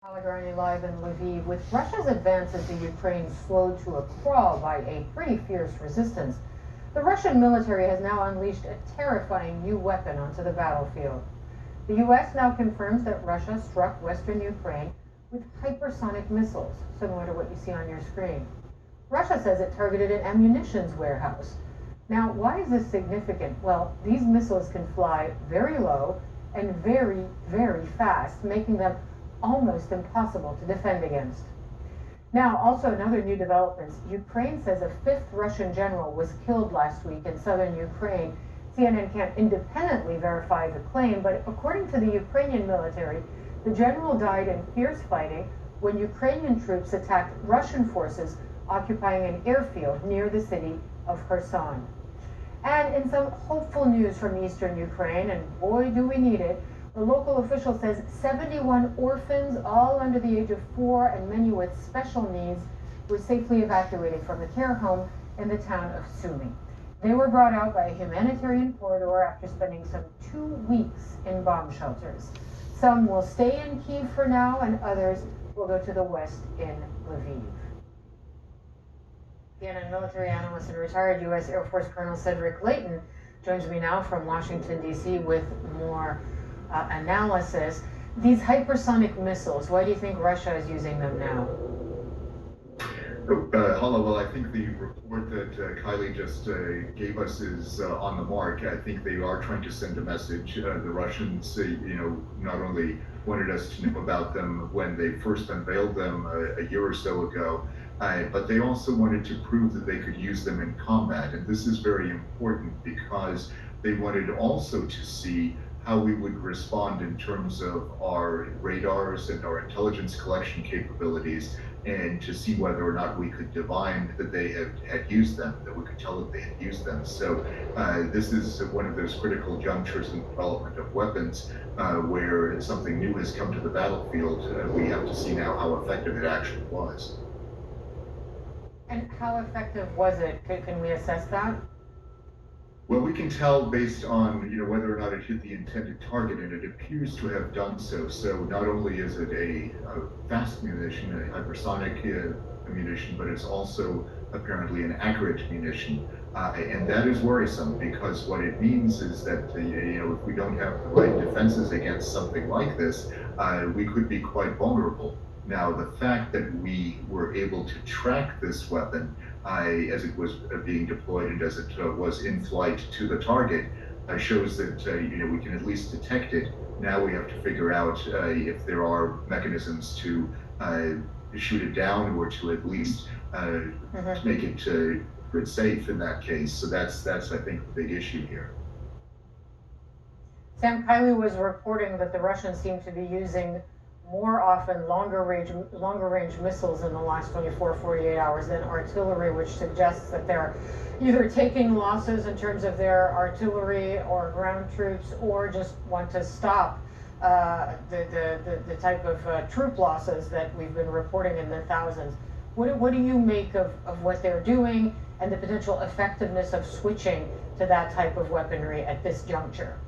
Allegheny live in Lviv. With Russia's advance into Ukraine slowed to a crawl by a pretty fierce resistance, the Russian military has now unleashed a terrifying new weapon onto the battlefield. The US now confirms that Russia struck western Ukraine with hypersonic missiles, similar to what you see on your screen. Russia says it targeted an ammunitions warehouse. Now, why is this significant? Well, these missiles can fly very low and very, very fast, making them almost impossible to defend against. Now, also another new development. Ukraine says a fifth Russian general was killed last week in southern Ukraine. CNN can't independently verify the claim, but according to the Ukrainian military, the general died in fierce fighting when Ukrainian troops attacked Russian forces occupying an airfield near the city of Kherson. And in some hopeful news from eastern Ukraine, and boy do we need it, the local official says 71 orphans, all under the age of 4 and many with special needs, were safely evacuated from the care home in the town of Sumy. They were brought out by a humanitarian corridor after spending some 2 weeks in bomb shelters. Some will stay in Kyiv for now, and others will go to the west in Lviv. CNN military analyst and retired US Air Force Colonel Cedric Leighton joins me now from Washington, D.C. with more analysis. These hypersonic missiles, why do you think Russia is using them now? Hello. Well, I think the report that Kylie just gave us is on the mark. I think they are trying to send a message. The Russians, not only wanted us to know about them when they first unveiled them a year or so ago, but they also wanted to prove that they could use them in combat. And this is very important because they wanted also to see how we would respond in terms of our radars and our intelligence collection capabilities, and to see whether or not we could divine that they had used them, that we could tell that they had used them. So this is one of those critical junctures in the development of weapons where something new has come to the battlefield. We have to see now how effective it actually was. And how effective was it? Can we assess that? Well, we can tell based on whether or not it hit the intended target, and it appears to have done so. So not only is it a fast munition, a hypersonic munition, but it's also apparently an accurate munition, and that is worrisome because what it means is that if we don't have the right defenses against something like this, we could be quite vulnerable. Now, the fact that we were able to track this weapon as it was being deployed and as it was in flight to the target shows that we can at least detect it. Now we have to figure out if there are mechanisms to shoot it down or to at least make it safe in that case. So that's I think the big issue here. Sam, Kylie was reporting that the Russians seem to be using more often longer range missiles in the last 48 hours than artillery, which suggests that they're either taking losses in terms of their artillery or ground troops, or just want to stop the type of troop losses that we've been reporting in the thousands. What do you make of what they're doing and the potential effectiveness of switching to that type of weaponry at this juncture?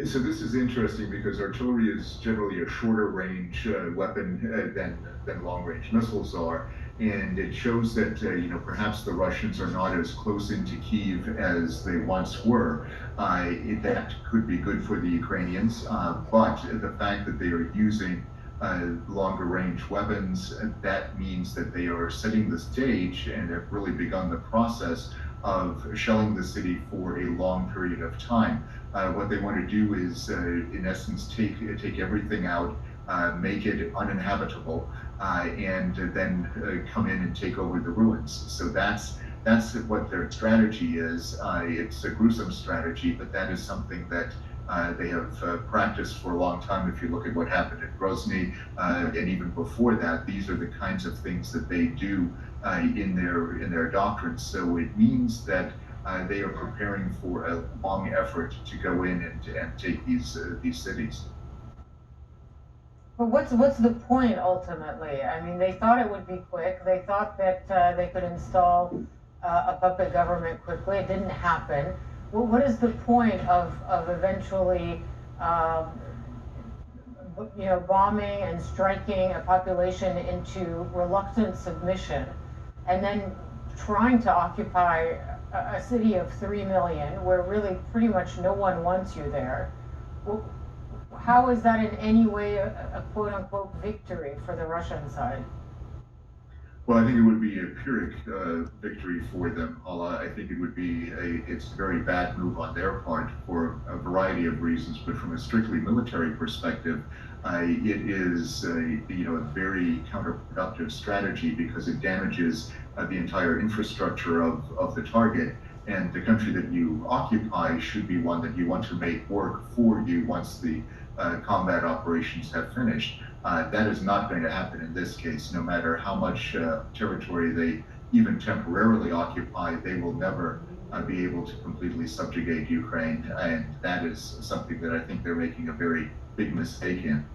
So this is interesting because artillery is generally a shorter range weapon than long range missiles are, and it shows that perhaps the Russians are not as close into Kyiv as they once were. That could be good for the Ukrainians, but the fact that they are using longer range weapons, that means that they are setting the stage and have really begun the process of shelling the city for a long period of time. What they want to do is, in essence, take everything out, make it uninhabitable, and then come in and take over the ruins. So that's what their strategy is. It's a gruesome strategy, but that is something that they have practiced for a long time. If you look at what happened at Grozny, and even before that, these are the kinds of things that they do in their doctrines. So it means that they are preparing for a long effort to go in and take these cities. But what's the point ultimately? I mean, they thought it would be quick. They thought that they could install a puppet government quickly. It didn't happen. What is the point of eventually bombing and striking a population into reluctant submission, and then trying to occupy a city of 3 million where really pretty much no one wants you there. How is that in any way a quote unquote victory for the Russian side? Well, I think it would be a Pyrrhic victory for them. I think it would be it's a very bad move on their part for a variety of reasons. But from a strictly military perspective, it is a very counterproductive strategy because it damages the entire infrastructure of the target. And the country that you occupy should be one that you want to make work for you once the combat operations have finished. That is not going to happen in this case. No matter how much territory they even temporarily occupy, they will never be able to completely subjugate Ukraine. And that is something that I think they're making a very big mistake in.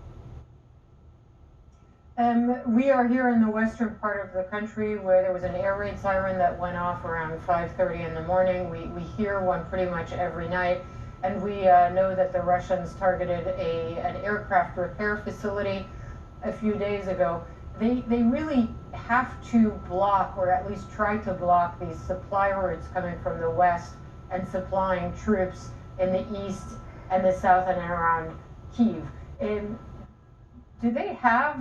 We are here in the western part of the country where there was an air raid siren that went off around 5:30 in the morning. We hear one pretty much every night. And we know that the Russians targeted an aircraft repair facility a few days ago. They really have to block, or at least try to block, these supply routes coming from the west and supplying troops in the east and the south and around Kyiv. Do they have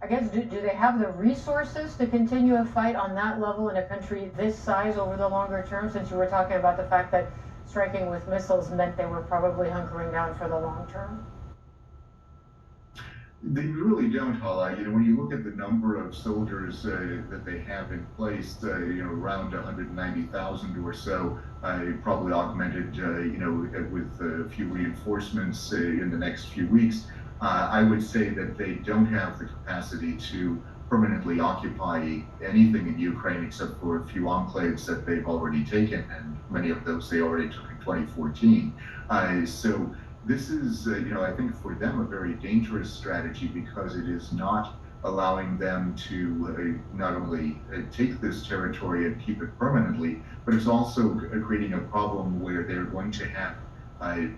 I guess, do they have the resources to continue a fight on that level in a country this size over the longer term, since you were talking about the fact that striking with missiles meant they were probably hunkering down for the long term? They really don't, Hala. When you look at the number of soldiers that they have in place, around 190,000 or so, probably augmented, with a few reinforcements in the next few weeks. I would say that they don't have the capacity to permanently occupy anything in Ukraine except for a few enclaves that they've already taken, and many of those they already took in 2014. So this is, I think for them a very dangerous strategy because it is not allowing them to not only take this territory and keep it permanently, but it's also creating a problem where they're going to have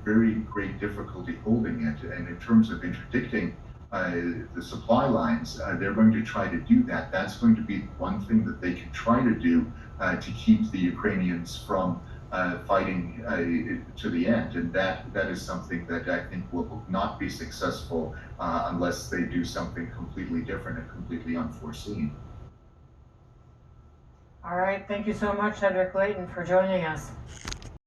very great difficulty holding it. And in terms of interdicting the supply lines, they're going to try to do that. That's going to be one thing that they can try to do to keep the Ukrainians from fighting to the end. And that is something that I think will not be successful unless they do something completely different and completely unforeseen. All right. Thank you so much, Cedric Leighton, for joining us.